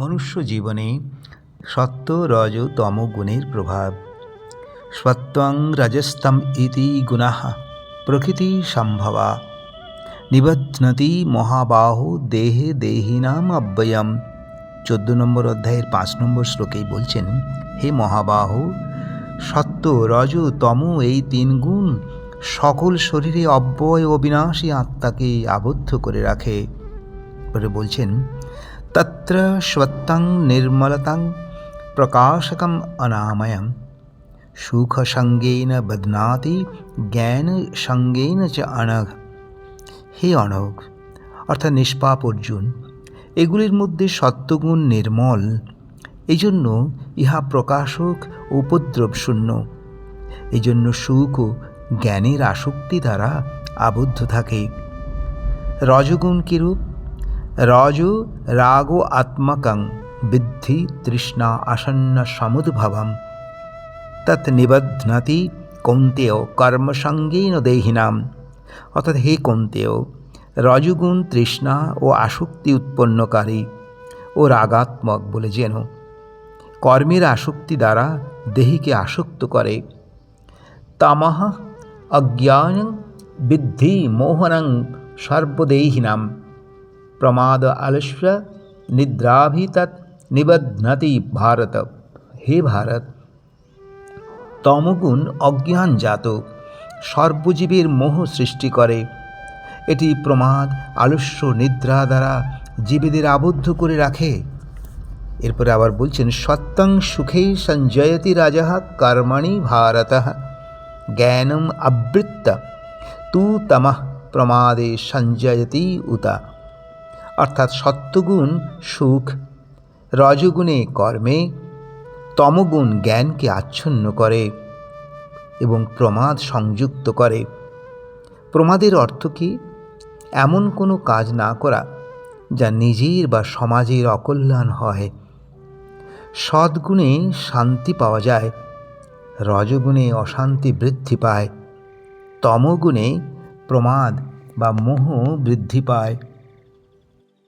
মনুষ্য জীবনে সত্ত্ব রজ তম গুণের প্রভাব। সত্ত্বং রজস্তম ইতি গুণাঃ প্রকৃতি সম্ভবা নিবধ্নতি মহাবাহু দেহে দেহিনাম অব্যয়ম। 14 নম্বর অধ্যায়ের 5 নম্বর শ্লোকেই বলছেন, হে মহাবাহু, সত্ত্ব রজ তম এই 3 গুণ সকল শরীরে অব্যয় ও বিনাশী আত্মাকে আবদ্ধ করে রাখে। পরে বলছেন, তত্র স্বত্বং নির্মলতাং প্রকাশকম অনাময়ম সুখ সঙ্গেন বধ্নাতি জ্ঞান সঙ্গেন চ অনঘ। হে অনঘ অর্থাৎ নিষ্পাপ অর্জুন, এগুলির মধ্যে সত্ত্বগুণ নির্মল, এই জন্য ইহা প্রকাশক ও উপদ্রব শূন্য। এই জন্য সুখ ও জ্ঞানের আসক্তি দ্বারা আবদ্ধ থাকে। রজগুণ কিরূপ? রজ রাগ আত্মকং বিদ্ধি তৃষ্ণা আসন্ন সমুদ্ভবম তৎ নিবধ্নতি কৌন্তেয় কর্মসঙ্গেন দেহিনাম। অর্থাৎ হে কৌন্তেয়, রজগুণ তৃষ্ণা ও আসক্তি উৎপন্নকারী ও রাগাত্মক বলে যেন কর্মের আসক্তি দ্বারা দেহিকে আসক্ত করে। তামহ অজ্ঞানং বিদ্ধি মোহনং সর্বদেহিনাম প্রমাদ আলস্য নিদ্রাভি তৎ নিবধ্নতি ভারত। হে ভারত, তমগুণ অজ্ঞানজাত সর্বজীবের মোহ সৃষ্টি করে। এটি প্রমাদ আলস্য নিদ্রা দ্বারা জীবেদের আবদ্ধ করে রাখে। এরপরে আবার বলছেন, সত্যং সুখে সঞ্জয়তি রাজঃ কর্মণি ভারতঃ জ্ঞানম আবৃত্ত তু তমঃ প্রমাদে সঞ্জয়তি উতা। অর্থাৎ সত্ত্বগুণ সুখ, রজগুণে কর্মে, তমগুণ জ্ঞানকে আচ্ছন্ন করে এবং প্রমাদ সংযুক্ত করে। প্রমাদের অর্থ কি? এমন কোনো কাজ না করা যা নিজের বা সমাজের অকল্যাণ হয়। সদ্গুণে শান্তি পাওয়া যায়, রজগুণে অশান্তি বৃদ্ধি পায়, তমগুণে প্রমাদ বা মোহ বৃদ্ধি পায়।